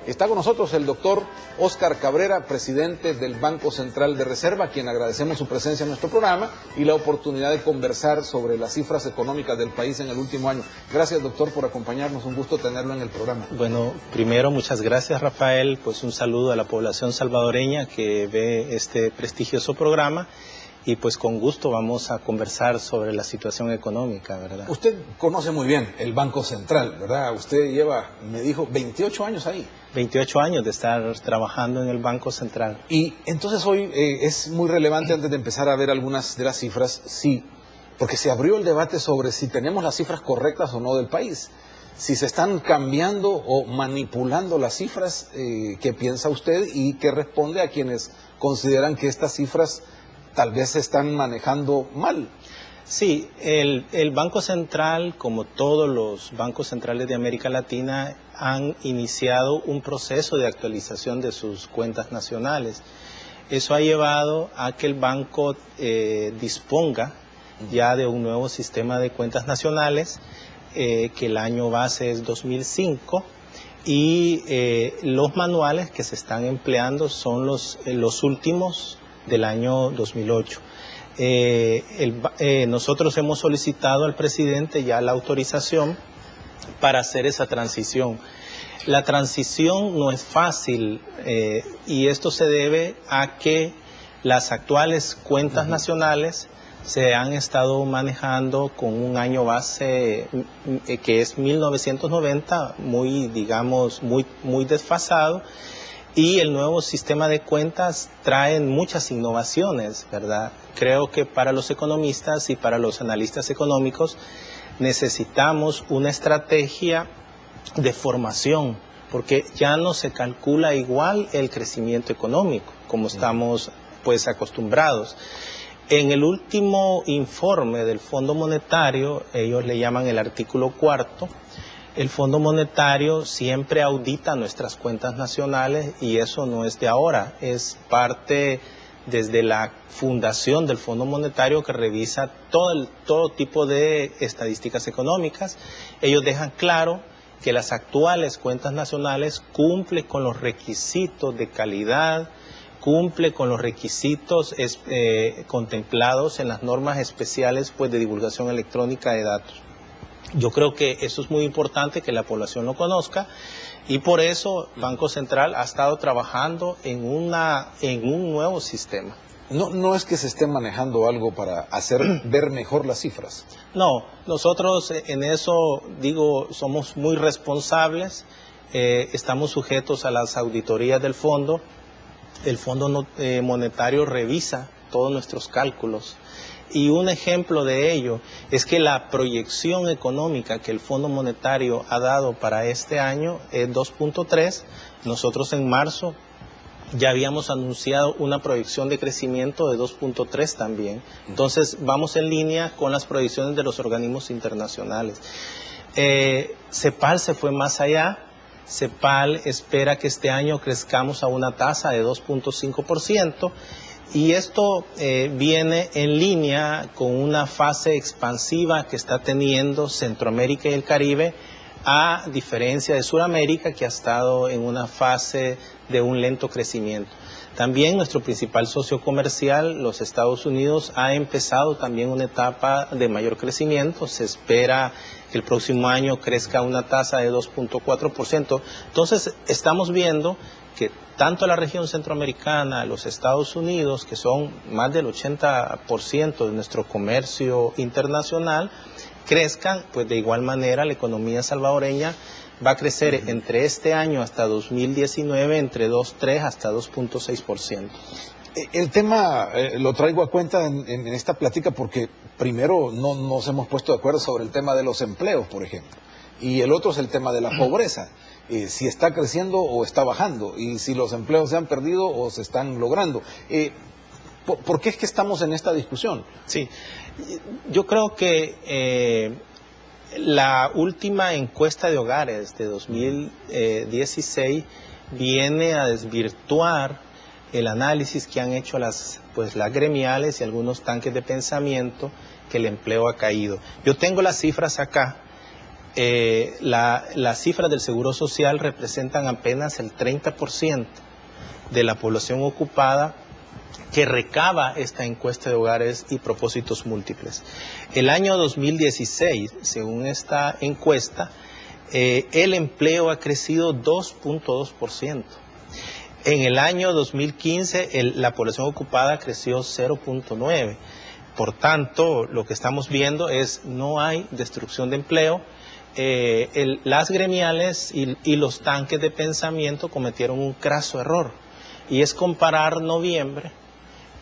Está con nosotros el doctor Óscar Cabrera, presidente del Banco Central de Reserva, a quien agradecemos su presencia en nuestro programa y la oportunidad de conversar sobre las cifras económicas del país en el último año. Gracias, doctor, por acompañarnos. Un gusto tenerlo en el programa. Bueno, primero, muchas gracias, Rafael. Pues un saludo a la población salvadoreña que ve este prestigioso programa. Y pues con gusto vamos a conversar sobre la situación económica, ¿verdad? Usted conoce muy bien el Banco Central, ¿verdad? Usted lleva, me dijo, 28 años ahí. 28 años de estar trabajando en el Banco Central. Y entonces hoy es muy relevante, antes de empezar a ver algunas de las cifras, sí, porque se abrió el debate sobre si tenemos las cifras correctas o no del país. Si se están cambiando o manipulando las cifras, ¿qué piensa usted y qué responde a quienes consideran que estas cifras tal vez se están manejando mal? Sí, el Banco Central, como todos los bancos centrales de América Latina, han iniciado un proceso de actualización de sus cuentas nacionales. Eso ha llevado a que el banco disponga ya de un nuevo sistema de cuentas nacionales, que el año base es 2005, y los manuales que se están empleando son los últimos del año 2008. Nosotros hemos solicitado al presidente ya la autorización para hacer esa transición. La transición no es fácil, y esto se debe a que las actuales cuentas nacionales se han estado manejando con un año base que es 1990, muy desfasado. Y el nuevo sistema de cuentas trae muchas innovaciones, ¿verdad? Creo que para los economistas y para los analistas económicos necesitamos una estrategia de formación, porque ya no se calcula igual el crecimiento económico, como estamos pues acostumbrados. En el último informe del Fondo Monetario, ellos le llaman el artículo 4, el Fondo Monetario siempre audita nuestras cuentas nacionales, y eso no es de ahora, es parte desde la fundación del Fondo Monetario, que revisa todo tipo de estadísticas económicas. Ellos dejan claro que las actuales cuentas nacionales cumplen con los requisitos de calidad, cumple con los requisitos contemplados en las normas especiales pues, de divulgación electrónica de datos. Yo creo que eso es muy importante que la población lo conozca, y por eso Banco Central ha estado trabajando en un nuevo sistema. No es que se esté manejando algo para hacer ver mejor las cifras. No, nosotros en eso, somos muy responsables, estamos sujetos a las auditorías del fondo. El Fondo Monetario revisa todos nuestros cálculos. Y un ejemplo de ello es que la proyección económica que el Fondo Monetario ha dado para este año es 2.3. Nosotros en marzo ya habíamos anunciado una proyección de crecimiento de 2.3 también. Entonces vamos en línea con las proyecciones de los organismos internacionales. CEPAL se fue más allá. CEPAL espera que este año crezcamos a una tasa de 2.5%. Y esto viene en línea con una fase expansiva que está teniendo Centroamérica y el Caribe, a diferencia de Sudamérica, que ha estado en una fase de un lento crecimiento. También nuestro principal socio comercial, los Estados Unidos, ha empezado también una etapa de mayor crecimiento. Se espera que el próximo año crezca a una tasa de 2.4%. Entonces, estamos viendo que tanto la región centroamericana, los Estados Unidos, que son más del 80% de nuestro comercio internacional, crezcan, pues de igual manera la economía salvadoreña va a crecer entre este año hasta 2019 entre 2.3 hasta 2.6%. El tema lo traigo a cuenta en esta plática porque primero no nos hemos puesto de acuerdo sobre el tema de los empleos, por ejemplo, y el otro es el tema de la pobreza. Si está creciendo o está bajando, y si los empleos se han perdido o se están logrando. ¿Por qué es que estamos en esta discusión? Sí, yo creo que la última encuesta de hogares de 2016 viene a desvirtuar el análisis que han hecho las gremiales y algunos tanques de pensamiento, que el empleo ha caído. Yo tengo las cifras acá. las cifras del Seguro Social representan apenas el 30% de la población ocupada que recaba esta encuesta de hogares y propósitos múltiples. El año 2016, según esta encuesta, el empleo ha crecido 2.2%. En el año 2015, la población ocupada creció 0.9%. Por tanto, lo que estamos viendo es no hay destrucción de empleo. Las gremiales y los tanques de pensamiento cometieron un craso error, y es comparar noviembre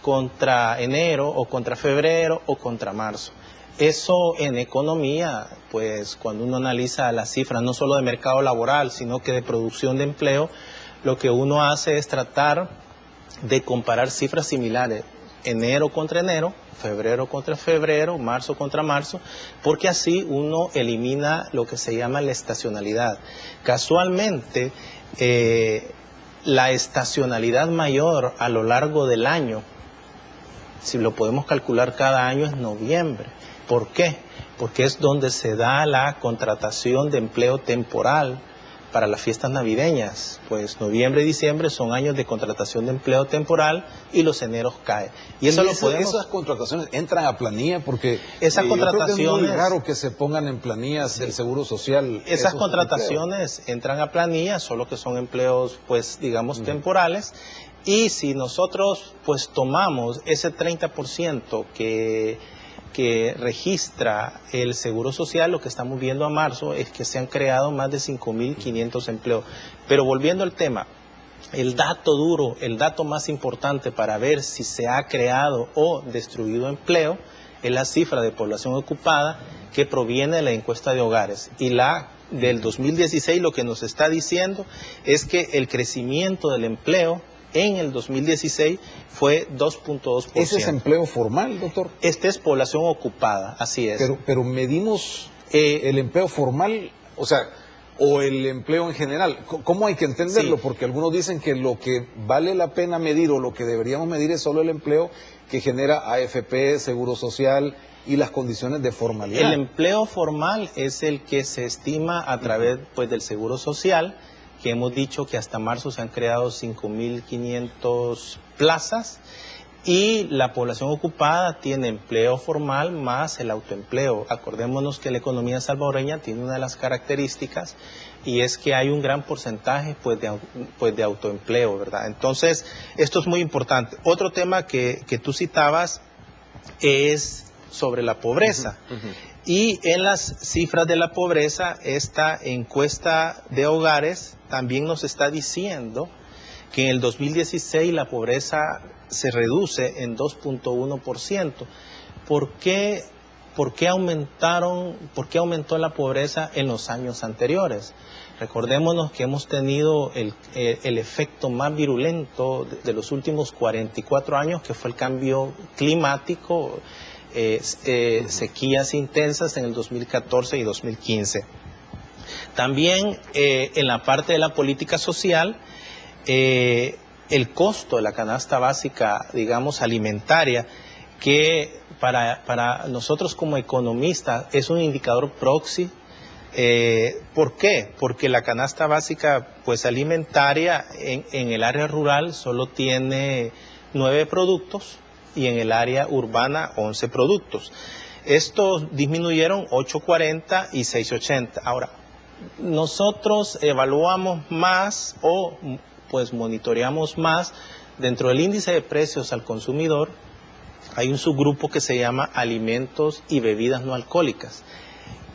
contra enero o contra febrero o contra marzo. Eso en economía, pues cuando uno analiza las cifras no solo de mercado laboral, sino que de producción de empleo, lo que uno hace es tratar de comparar cifras similares, enero contra enero, febrero contra febrero, marzo contra marzo, porque así uno elimina lo que se llama la estacionalidad. Casualmente, la estacionalidad mayor a lo largo del año, si lo podemos calcular cada año, es noviembre. ¿Por qué? Porque es donde se da la contratación de empleo temporal para las fiestas navideñas. Pues noviembre y diciembre son años de contratación de empleo temporal y los eneros caen. Y eso esas contrataciones entran a planilla, porque esas contrataciones, yo creo que es muy raro que se pongan en planillas del Seguro Social. Esas contrataciones entran a planilla, solo que son empleos, pues digamos, temporales. Y si nosotros pues tomamos ese 30% que registra el Seguro Social, lo que estamos viendo a marzo es que se han creado más de 5.500 empleos. Pero volviendo al tema, el dato duro, el dato más importante para ver si se ha creado o destruido empleo es la cifra de población ocupada que proviene de la encuesta de hogares. Y la del 2016 lo que nos está diciendo es que el crecimiento del empleo en el 2016 fue 2.2%. ¿Ese es empleo formal, doctor? Este es población ocupada, así es. Pero medimos el empleo formal, o sea, o el empleo en general. ¿Cómo hay que entenderlo? Sí. Porque algunos dicen que lo que vale la pena medir o lo que deberíamos medir es solo el empleo que genera AFP, Seguro Social y las condiciones de formalidad. El empleo formal es el que se estima a través pues, del Seguro Social, que hemos dicho que hasta marzo se han creado 5.500 plazas, y la población ocupada tiene empleo formal más el autoempleo. Acordémonos que la economía salvadoreña tiene una de las características, y es que hay un gran porcentaje pues de autoempleo, ¿verdad? Entonces, esto es muy importante. Otro tema que tú citabas es sobre la pobreza. Y en las cifras de la pobreza, esta encuesta de hogares también nos está diciendo que en el 2016 la pobreza se reduce en 2.1%. ¿Por qué aumentó la pobreza en los años anteriores? Recordémonos que hemos tenido el efecto más virulento de los últimos 44 años, que fue el cambio climático, sequías intensas en el 2014 y 2015. También en la parte de la política social, el costo de la canasta básica, digamos, alimentaria, que para nosotros como economistas es un indicador proxy. ¿Por qué? Porque la canasta básica pues alimentaria en el área rural solo tiene 9 productos y en el área urbana 11 productos. Estos disminuyeron 8.40 y 6.80. Ahora, nosotros evaluamos más o pues monitoreamos más dentro del índice de precios al consumidor. Hay un subgrupo que se llama alimentos y bebidas no alcohólicas.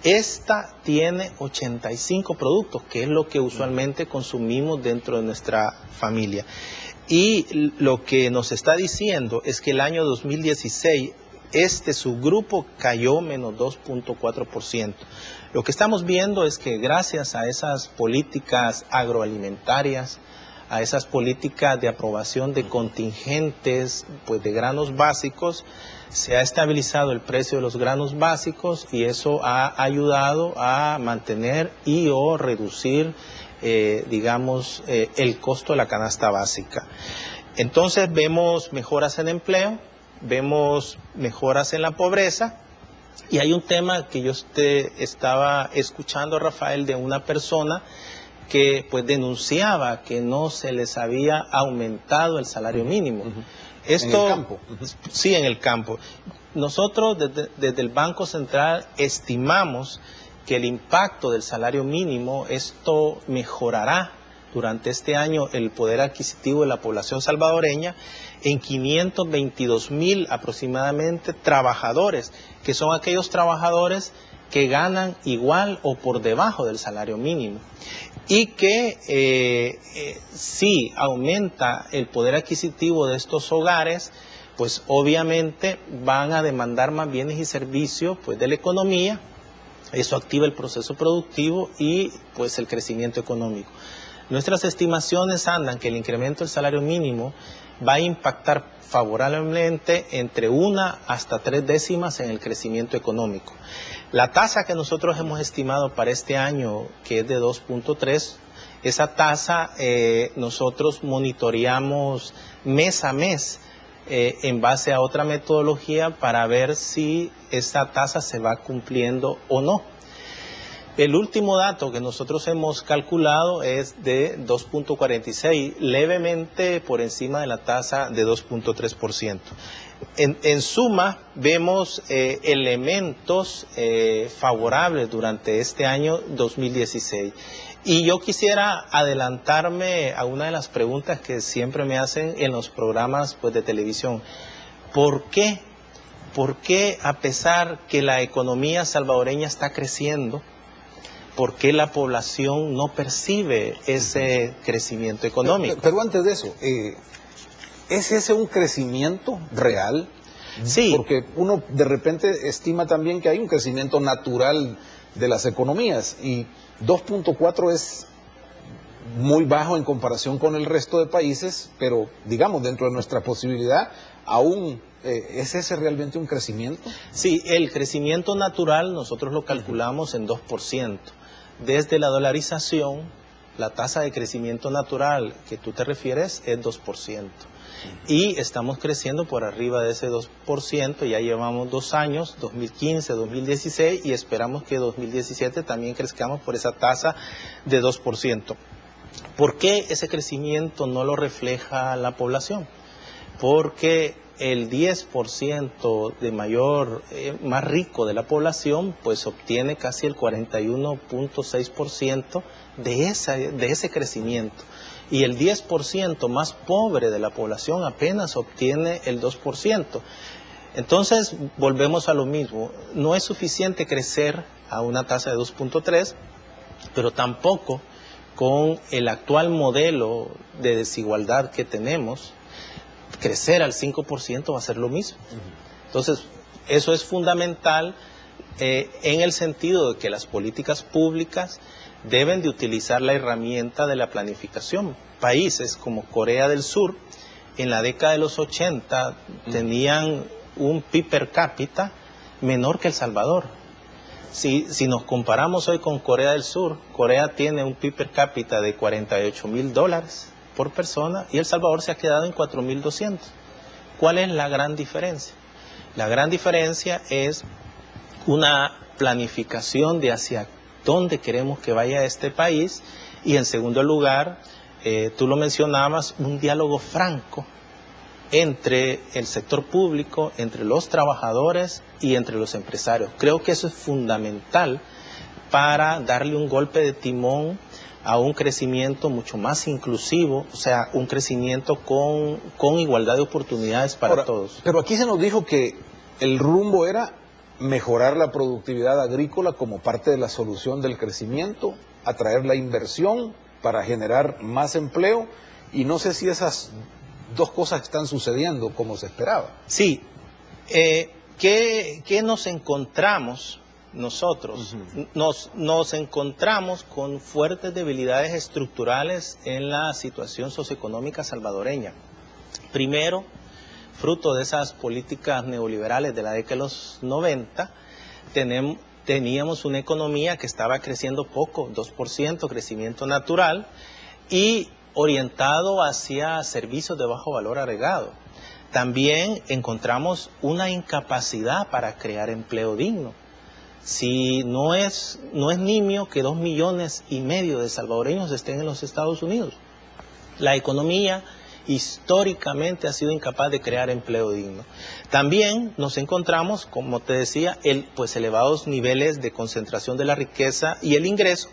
Esta tiene 85 productos, que es lo que usualmente consumimos dentro de nuestra familia. Y lo que nos está diciendo es que el año 2016 este subgrupo cayó menos 2.4%. Lo que estamos viendo es que gracias a esas políticas agroalimentarias, a esas políticas de aprobación de contingentes pues de granos básicos, se ha estabilizado el precio de los granos básicos, y eso ha ayudado a mantener y o reducir digamos, el costo de la canasta básica. Entonces vemos mejoras en empleo, vemos mejoras en la pobreza, Y hay un tema que yo estaba escuchando, Rafael, de una persona que pues denunciaba que no se les había aumentado el salario mínimo. Esto, en el campo. Sí, en el campo. Nosotros desde el Banco Central estimamos que el impacto del salario mínimo, esto mejorará durante este año el poder adquisitivo de la población salvadoreña en 522,000 aproximadamente trabajadores, que son aquellos trabajadores que ganan igual o por debajo del salario mínimo. Y que si aumenta el poder adquisitivo de estos hogares, pues obviamente van a demandar más bienes y servicios pues de la economía. Eso activa el proceso productivo y pues el crecimiento económico. Nuestras estimaciones andan que el incremento del salario mínimo va a impactar favorablemente entre 1 hasta 3 décimas en el crecimiento económico. La tasa que nosotros hemos estimado para este año, que es de 2.3, esa tasa nosotros monitoreamos mes a mes en base a otra metodología para ver si esa tasa se va cumpliendo o no. El último dato que nosotros hemos calculado es de 2.46, levemente por encima de la tasa de 2.3%. En suma, vemos elementos favorables durante este año 2016. Y yo quisiera adelantarme a una de las preguntas que siempre me hacen en los programas pues, de televisión. ¿Por qué? ¿Por qué, a pesar que la economía salvadoreña está creciendo, por qué la población no percibe ese crecimiento económico? Pero antes de eso, ¿es ese un crecimiento real? Sí. Porque uno de repente estima también que hay un crecimiento natural de las economías y 2.4 es muy bajo en comparación con el resto de países, pero digamos dentro de nuestra posibilidad aún ¿es ese realmente un crecimiento? Sí, el crecimiento natural nosotros lo calculamos en 2%. Desde la dolarización, la tasa de crecimiento natural que tú te refieres es 2%. Y estamos creciendo por arriba de ese 2%, ya llevamos 2 años, 2015, 2016, y esperamos que 2017 también crezcamos por esa tasa de 2%. ¿Por qué ese crecimiento no lo refleja la población? Porque el 10% de más rico de la población, pues obtiene casi el 41.6% de ese crecimiento. Y el 10% más pobre de la población apenas obtiene el 2%. Entonces, volvemos a lo mismo. No es suficiente crecer a una tasa de 2.3, pero tampoco con el actual modelo de desigualdad que tenemos, crecer al 5% va a ser lo mismo. Entonces, eso es fundamental en el sentido de que las políticas públicas deben de utilizar la herramienta de la planificación. Países como Corea del Sur, en la década de los 80, tenían un PIB per cápita menor que El Salvador. Si nos comparamos hoy con Corea del Sur, Corea tiene un PIB per cápita de $48,000 por persona y El Salvador se ha quedado en 4.200. ¿Cuál es la gran diferencia? La gran diferencia es una planificación de hacia dónde queremos que vaya este país y en segundo lugar, tú lo mencionabas, un diálogo franco entre el sector público, entre los trabajadores y entre los empresarios. Creo que eso es fundamental para darle un golpe de timón a un crecimiento mucho más inclusivo, o sea, un crecimiento con igualdad de oportunidades para todos. Pero aquí se nos dijo que el rumbo era mejorar la productividad agrícola como parte de la solución del crecimiento, atraer la inversión para generar más empleo, y no sé si esas dos cosas están sucediendo como se esperaba. Sí. ¿Qué nos encontramos nosotros? Nos encontramos con fuertes debilidades estructurales en la situación socioeconómica salvadoreña. Primero, fruto de esas políticas neoliberales de la década de los 90, teníamos una economía que estaba creciendo poco, 2% crecimiento natural, y orientado hacia servicios de bajo valor agregado. También encontramos una incapacidad para crear empleo digno. Si no es nimio que 2,5 millones de salvadoreños estén en los Estados Unidos. La economía históricamente ha sido incapaz de crear empleo digno. También nos encontramos, como te decía, elevados niveles de concentración de la riqueza y el ingreso,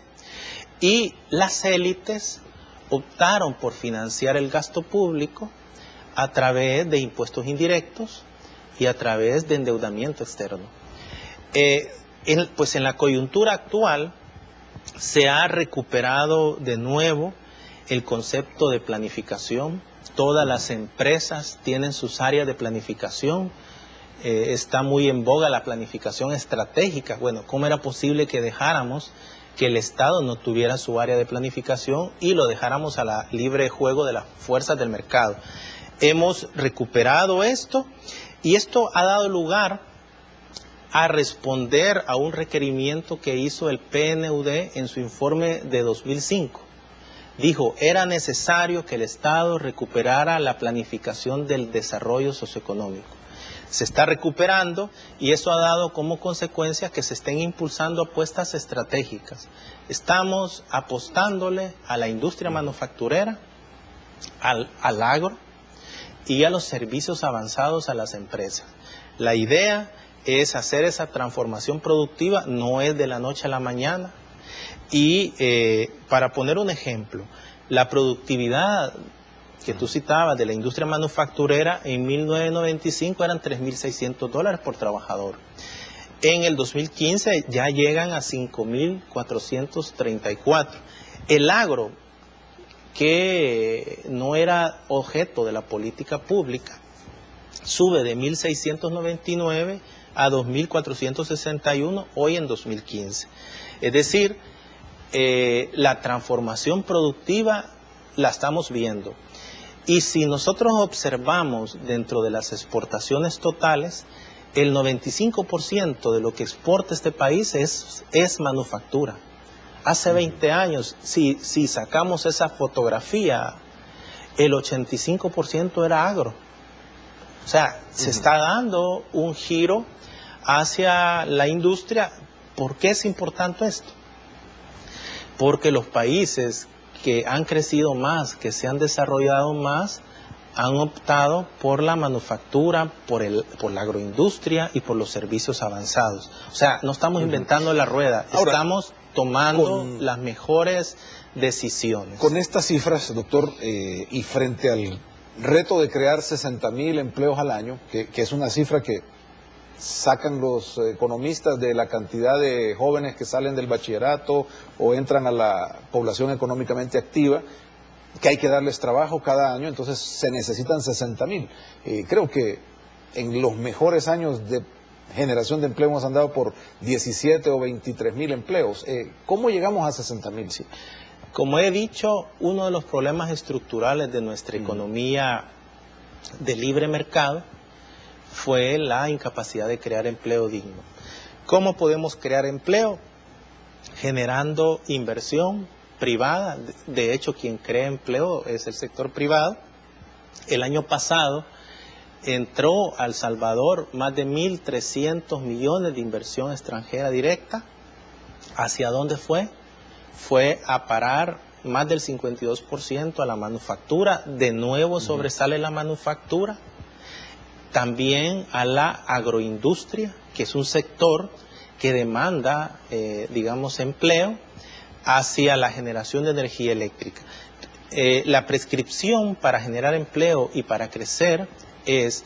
y las élites optaron por financiar el gasto público a través de impuestos indirectos y a través de endeudamiento externo. En la coyuntura actual se ha recuperado de nuevo el concepto de planificación. Todas las empresas tienen sus áreas de planificación. Está muy en boga la planificación estratégica. Bueno, ¿cómo era posible que dejáramos que el Estado no tuviera su área de planificación y lo dejáramos a la libre juego de las fuerzas del mercado? Hemos recuperado esto, y esto ha dado lugar a responder a un requerimiento que hizo el PNUD en su informe de 2005. Dijo, era necesario que el Estado recuperara la planificación del desarrollo socioeconómico. Se está recuperando, y eso ha dado como consecuencia que se estén impulsando apuestas estratégicas. Estamos apostándole a la industria manufacturera, al agro y a los servicios avanzados a las empresas. La idea es hacer esa transformación productiva, no es de la noche a la mañana. Y para poner un ejemplo, la productividad que tú citabas de la industria manufacturera en 1995 eran $3,600 por trabajador. En el 2015 ya llegan a 5,434. El agro, que no era objeto de la política pública, sube de 1,699 a 2,461 hoy en 2015. Es decir, la transformación productiva la estamos viendo. Y si nosotros observamos dentro de las exportaciones totales, el 95% de lo que exporta este país es manufactura. Hace 20 años, si sacamos esa fotografía, el 85% era agro. O sea, se está dando un giro hacia la industria. ¿Por qué es importante esto? Porque los países que han crecido más, que se han desarrollado más, han optado por la manufactura, por la agroindustria y por los servicios avanzados. O sea, no estamos inventando la rueda, estamos tomando las mejores decisiones. Con estas cifras, doctor, y frente al reto de crear 60,000 empleos al año, que es una cifra que sacan los economistas de la cantidad de jóvenes que salen del bachillerato o entran a la población económicamente activa, que hay que darles trabajo cada año, entonces se necesitan 60,000. Creo que en los mejores años de generación de empleo hemos andado por 17 o 23,000 empleos. ¿Cómo llegamos a 60,000? Sí. Como he dicho, uno de los problemas estructurales de nuestra economía de libre mercado fue la incapacidad de crear empleo digno. ¿Cómo podemos crear empleo? Generando inversión privada. De hecho, quien crea empleo es el sector privado. El año pasado entró a El Salvador más de 1,300 millones de inversión extranjera directa. ¿Hacia dónde fue? Fue a parar más del 52% a la manufactura. De nuevo sobresale la manufactura. También a la agroindustria, que es un sector que demanda, empleo, hacia la generación de energía eléctrica. La prescripción para generar empleo y para crecer es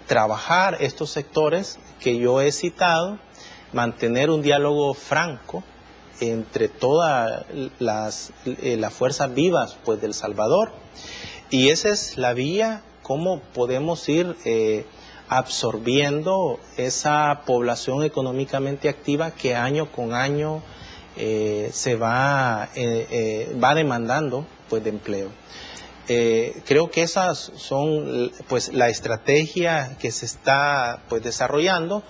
trabajar estos sectores que yo he citado, mantener un diálogo franco entre todas las fuerzas vivas de El Salvador, y esa es la vía. ¿Cómo podemos ir absorbiendo esa población económicamente activa que año con año se va demandando de empleo? Creo que esas son la estrategia que se está desarrollando.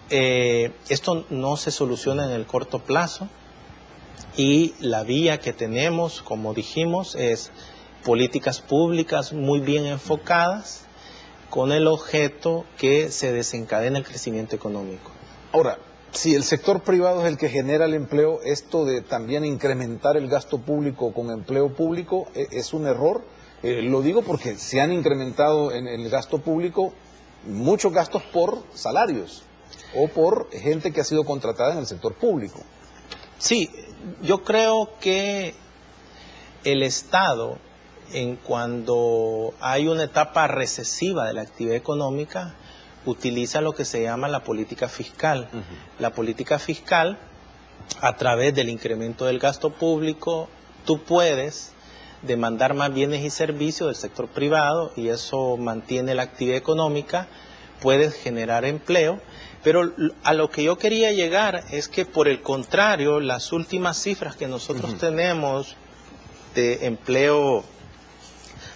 Esto no se soluciona en el corto plazo, y la vía que tenemos, como dijimos, es políticas públicas muy bien enfocadas, con el objeto que se desencadene el crecimiento económico. Ahora, si el sector privado es el que genera el empleo, esto de también incrementar el gasto público con empleo público es un error. Lo digo porque se han incrementado en el gasto público muchos gastos por salarios o por gente que ha sido contratada en el sector público. Sí, yo creo que el Estado, en cuando hay una etapa recesiva de la actividad económica, utiliza lo que se llama la política fiscal. La política fiscal, a través del incremento del gasto público, tú puedes demandar más bienes y servicios del sector privado y eso mantiene la actividad económica, puedes generar empleo, pero a lo que yo quería llegar es que por el contrario, las últimas cifras que nosotros tenemos de empleo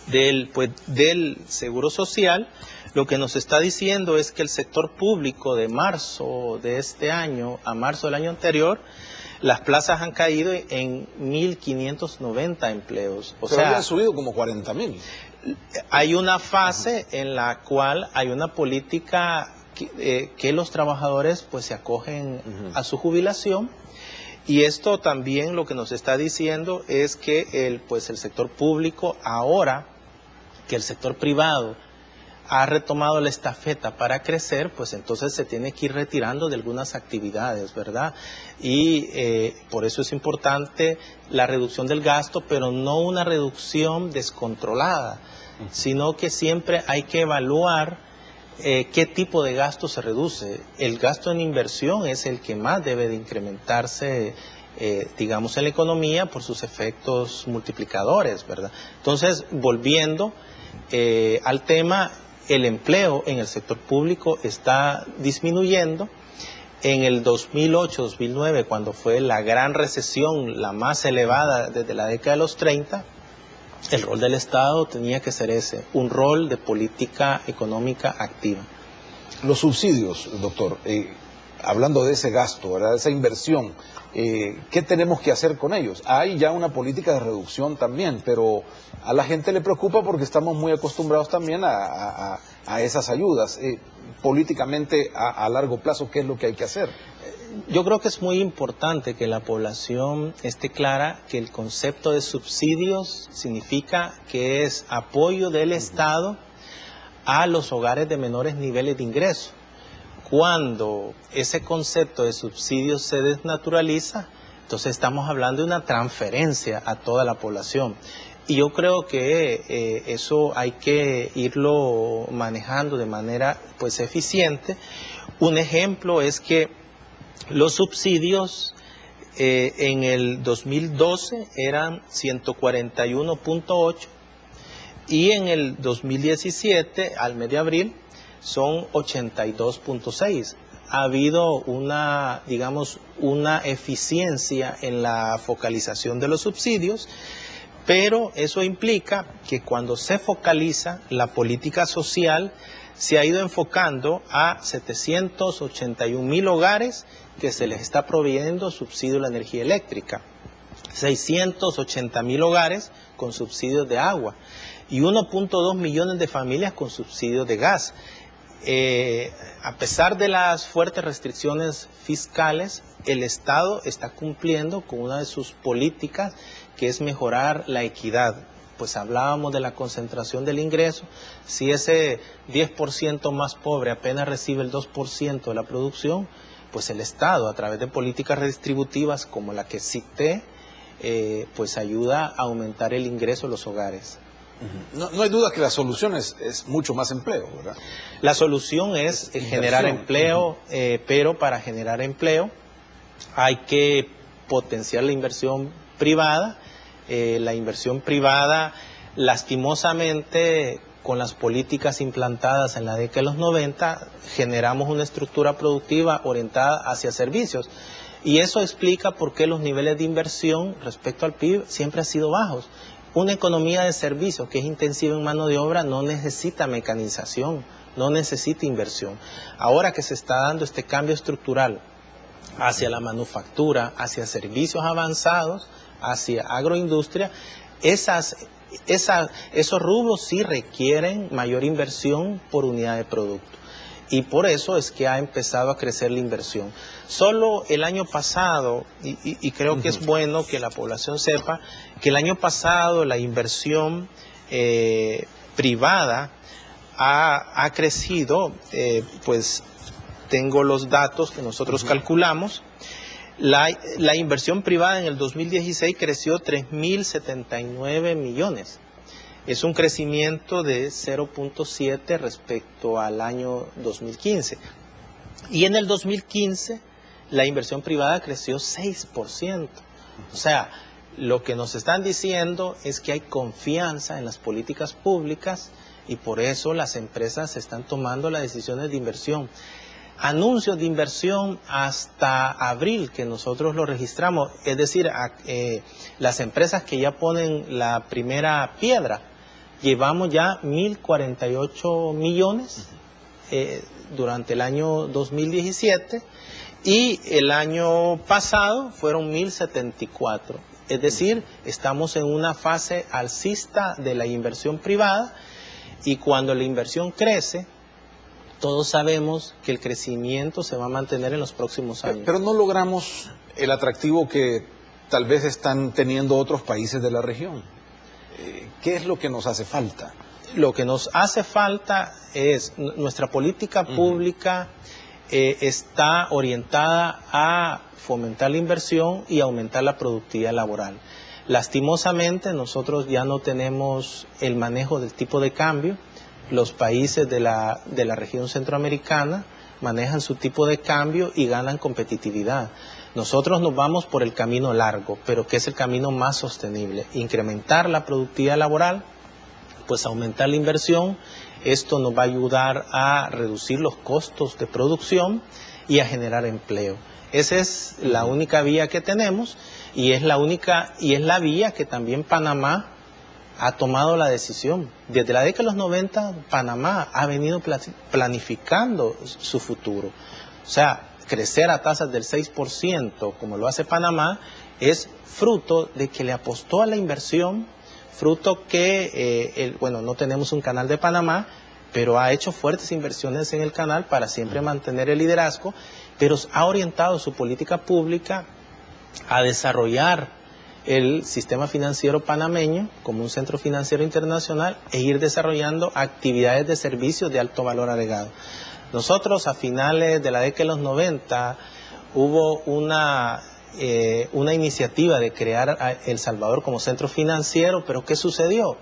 del Seguro Social, lo que nos está diciendo es que el sector público de marzo de este año a marzo del año anterior, las plazas han caído en 1.590 empleos. O sea, habían subido como 40.000. Hay una fase en la cual hay una política que los trabajadores pues se acogen a su jubilación. Y esto también lo que nos está diciendo es que el sector público, ahora que el sector privado ha retomado la estafeta para crecer, pues entonces se tiene que ir retirando de algunas actividades, ¿verdad? Y por eso es importante la reducción del gasto, pero no una reducción descontrolada, sino que siempre hay que evaluar qué tipo de gasto se reduce. El gasto en inversión es el que más debe de incrementarse, digamos, en la economía por sus efectos multiplicadores, ¿verdad? Entonces, volviendo al tema, el empleo en el sector público está disminuyendo. En el 2008-2009, cuando fue la gran recesión, la más elevada desde la década de los 30, el rol del Estado tenía que ser ese, un rol de política económica activa. Los subsidios, doctor, hablando de ese gasto, ¿verdad?, de esa inversión, ¿qué tenemos que hacer con ellos? Hay ya una política de reducción también, pero a la gente le preocupa porque estamos muy acostumbrados también a esas ayudas. Políticamente, a largo plazo, ¿qué es lo que hay que hacer? Yo creo que es muy importante que la población esté clara que el concepto de subsidios significa que es apoyo del Estado a los hogares de menores niveles de ingreso. Cuando ese concepto de subsidios se desnaturaliza, entonces estamos hablando de una transferencia a toda la población. Y yo creo que eso hay que irlo manejando de manera pues eficiente. Un ejemplo es que los subsidios en el 2012 eran 141.8 y en el 2017, al mes de abril, son 82.6. Ha habido una, digamos, una eficiencia en la focalización de los subsidios, pero eso implica que cuando se focaliza la política social, se ha ido enfocando a 781.000 hogares que se les está proveyendo subsidio de la energía eléctrica, 680.000 hogares con subsidios de agua y 1.2 millones de familias con subsidios de gas. A pesar de las fuertes restricciones fiscales, el Estado está cumpliendo con una de sus políticas, que es mejorar la equidad. Pues hablábamos de la concentración del ingreso. Si ese 10% más pobre apenas recibe el 2% de la producción, pues el Estado, a través de políticas redistributivas como la que cité, pues ayuda a aumentar el ingreso de los hogares. No hay duda que la solución es mucho más empleo, ¿verdad? La solución es generar empleo, pero para generar empleo hay que potenciar la inversión privada. La inversión privada, lastimosamente, con las políticas implantadas en la década de los 90, generamos una estructura productiva orientada hacia servicios. Y eso explica por qué los niveles de inversión respecto al PIB siempre han sido bajos. Una economía de servicios que es intensiva en mano de obra no necesita mecanización, no necesita inversión. Ahora que se está dando este cambio estructural hacia la manufactura, hacia servicios avanzados, hacia agroindustria, esas Esos rubros sí requieren mayor inversión por unidad de producto. Y por eso es que ha empezado a crecer la inversión. Solo el año pasado, y creo que es bueno que la población sepa, que el año pasado la inversión privada ha crecido, pues tengo los datos que nosotros calculamos. La inversión privada en el 2016 creció 3.079 millones. Es un crecimiento de 0.7 respecto al año 2015. Y en el 2015 la inversión privada creció 6%. O sea, lo que nos están diciendo es que hay confianza en las políticas públicas y por eso las empresas están tomando las decisiones de inversión. Anuncios de inversión hasta abril que nosotros lo registramos, es decir, las empresas que ya ponen la primera piedra, llevamos ya 1.048 millones durante el año 2017 y el año pasado fueron 1.074. Es decir, estamos en una fase alcista de la inversión privada y cuando la inversión crece, todos sabemos que el crecimiento se va a mantener en los próximos años. Pero no logramos el atractivo que tal vez están teniendo otros países de la región. ¿Qué es lo que nos hace falta? Lo que nos hace falta es nuestra política pública está orientada a fomentar la inversión y aumentar la productividad laboral. Lastimosamente nosotros ya no tenemos el manejo del tipo de cambio. Los países de la región centroamericana manejan su tipo de cambio y ganan competitividad. Nosotros nos vamos por el camino largo, pero que es el camino más sostenible. Incrementar la productividad laboral, pues aumentar la inversión. Esto nos va a ayudar a reducir los costos de producción y a generar empleo. Esa es la única vía que tenemos y es la vía que también Panamá ha tomado la decisión. Desde la década de los 90, Panamá ha venido planificando su futuro. O sea, crecer a tasas del 6%, como lo hace Panamá, es fruto de que le apostó a la inversión, fruto que, no tenemos un canal de Panamá, pero ha hecho fuertes inversiones en el canal para siempre mantener el liderazgo, pero ha orientado su política pública a desarrollar el sistema financiero panameño como un centro financiero internacional e ir desarrollando actividades de servicios de alto valor agregado. Nosotros a finales de la década de los 90 hubo una iniciativa de crear a El Salvador como centro financiero, pero ¿qué sucedió?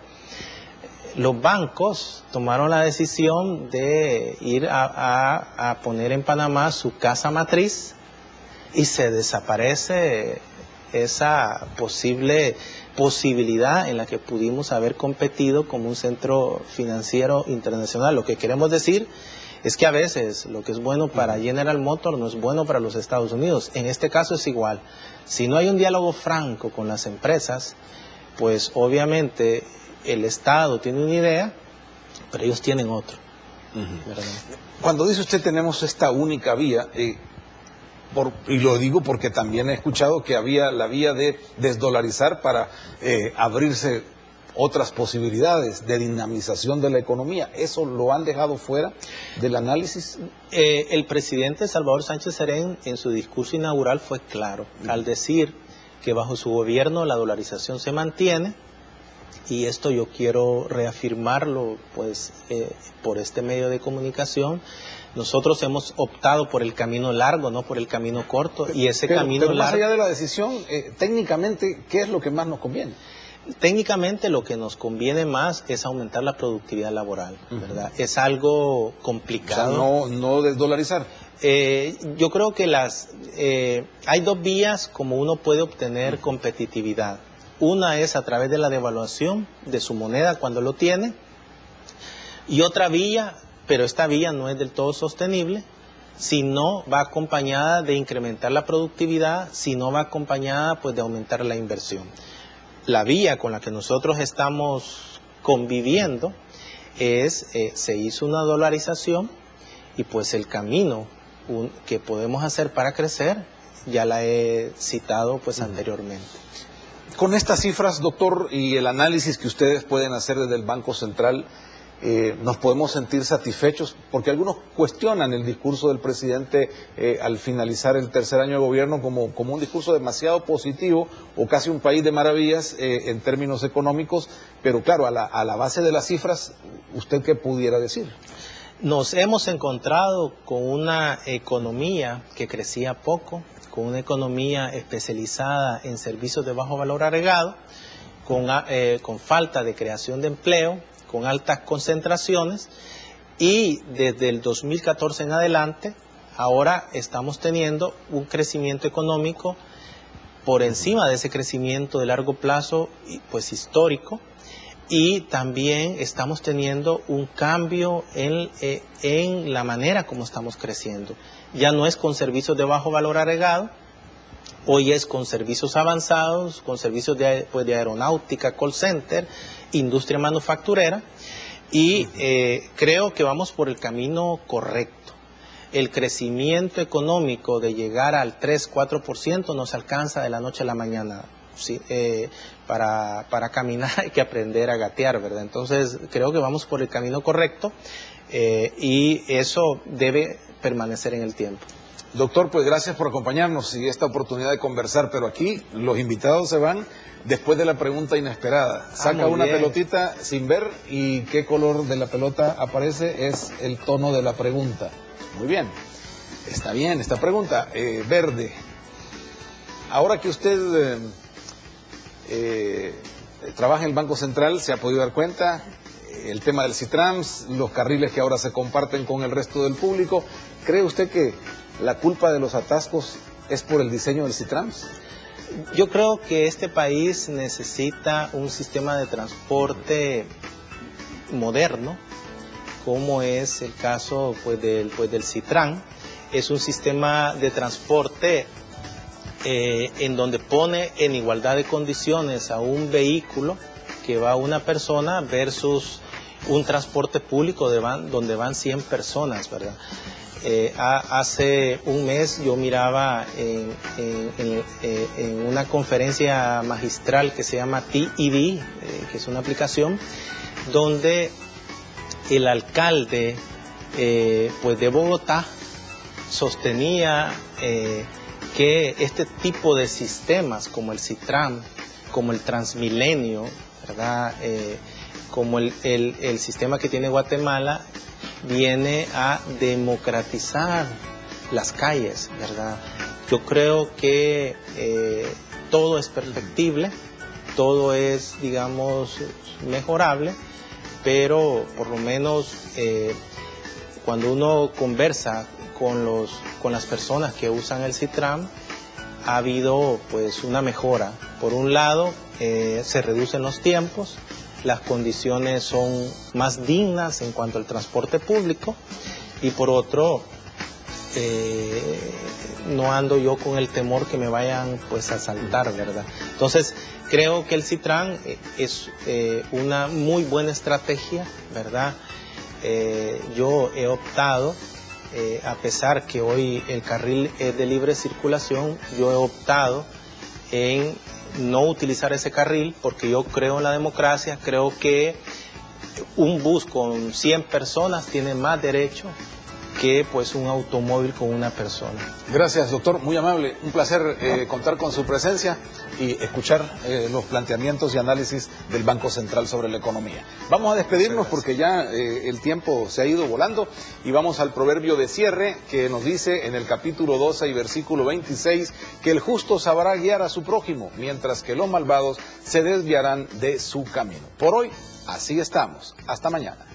Los bancos tomaron la decisión de ir a poner en Panamá su casa matriz y se desaparece esa posibilidad en la que pudimos haber competido como un centro financiero internacional. Lo que queremos decir es que a veces lo que es bueno para General Motors no es bueno para los Estados Unidos. En este caso es igual. Si no hay un diálogo franco con las empresas, pues obviamente el Estado tiene una idea, pero ellos tienen otro. Cuando dice usted tenemos esta única vía, y lo digo porque también he escuchado que había la vía de desdolarizar para abrirse otras posibilidades de dinamización de la economía. ¿Eso lo han dejado fuera del análisis? El presidente Salvador Sánchez Serén en su discurso inaugural fue claro al decir que bajo su gobierno la dolarización se mantiene, y esto yo quiero reafirmarlo pues por este medio de comunicación. Nosotros hemos optado por el camino largo, no por el camino corto, y ese camino largo... Más largo, allá de la decisión, técnicamente, ¿qué es lo que más nos conviene? Técnicamente lo que nos conviene más es aumentar la productividad laboral, ¿verdad? Es algo complicado. O sea, no desdolarizar. Yo creo que hay dos vías como uno puede obtener competitividad. Una es a través de la devaluación de su moneda cuando lo tiene, y otra vía, pero esta vía no es del todo sostenible, sino va acompañada de incrementar la productividad, sino va acompañada pues de aumentar la inversión. La vía con la que nosotros estamos conviviendo es, se hizo una dolarización y pues el camino que podemos hacer para crecer ya la he citado pues anteriormente. Con estas cifras, doctor, y el análisis que ustedes pueden hacer desde el Banco Central, nos podemos sentir satisfechos, porque algunos cuestionan el discurso del presidente al finalizar el tercer año de gobierno como un discurso demasiado positivo o casi un país de maravillas en términos económicos, pero claro, a la base de las cifras, ¿usted qué pudiera decir? Nos hemos encontrado con una economía que crecía poco, con una economía especializada en servicios de bajo valor agregado, con falta de creación de empleo, con altas concentraciones, y desde el 2014 en adelante, ahora estamos teniendo un crecimiento económico por encima de ese crecimiento de largo plazo, pues histórico, y también estamos teniendo un cambio en la manera como estamos creciendo. Ya no es con servicios de bajo valor agregado, hoy es con servicios avanzados, con servicios de aeronáutica, call center, industria manufacturera, y creo que vamos por el camino correcto. El crecimiento económico de llegar al 3-4% no se alcanza de la noche a la mañana. Sí, para caminar hay que aprender a gatear, ¿verdad? Entonces creo que vamos por el camino correcto y eso debe permanecer en el tiempo. Doctor, pues gracias por acompañarnos y esta oportunidad de conversar, pero aquí los invitados se van después de la pregunta inesperada. Saca una pelotita sin ver y qué color de la pelota aparece es el tono de la pregunta. Muy bien, está bien esta pregunta, verde. Ahora que usted trabaja en el Banco Central, se ha podido dar cuenta, el tema del Citrams, los carriles que ahora se comparten con el resto del público, ¿cree usted que la culpa de los atascos es por el diseño del Citrams? Yo creo que este país necesita un sistema de transporte moderno, como es el caso del Citram. Es un sistema de transporte en donde pone en igualdad de condiciones a un vehículo que va una persona versus un transporte público donde van 100 personas, ¿verdad? Hace un mes yo miraba en una conferencia magistral que se llama TED, que es una aplicación, donde el alcalde de Bogotá sostenía que este tipo de sistemas como el Citram, como el Transmilenio, ¿verdad? Como el sistema que tiene Guatemala, viene a democratizar las calles, ¿verdad? Yo creo que todo es perfectible, todo es, digamos, mejorable, pero por lo menos cuando uno conversa con las personas que usan el Citram, ha habido pues una mejora. Por un lado, se reducen los tiempos, las condiciones son más dignas en cuanto al transporte público, y por otro, no ando yo con el temor que me vayan pues a asaltar, ¿verdad? Entonces creo que el Citram es una muy buena estrategia, ¿verdad? Yo he optado, a pesar que hoy el carril es de libre circulación, yo he optado en no utilizar ese carril porque yo creo en la democracia, creo que un bus con 100 personas tiene más derecho que pues un automóvil con una persona. Gracias, doctor, muy amable, un placer contar con su presencia y escuchar los planteamientos y análisis del Banco Central sobre la economía. Vamos a despedirnos porque ya el tiempo se ha ido volando y vamos al proverbio de cierre que nos dice en el capítulo 12 y versículo 26 que el justo sabrá guiar a su prójimo, mientras que los malvados se desviarán de su camino. Por hoy, así estamos. Hasta mañana.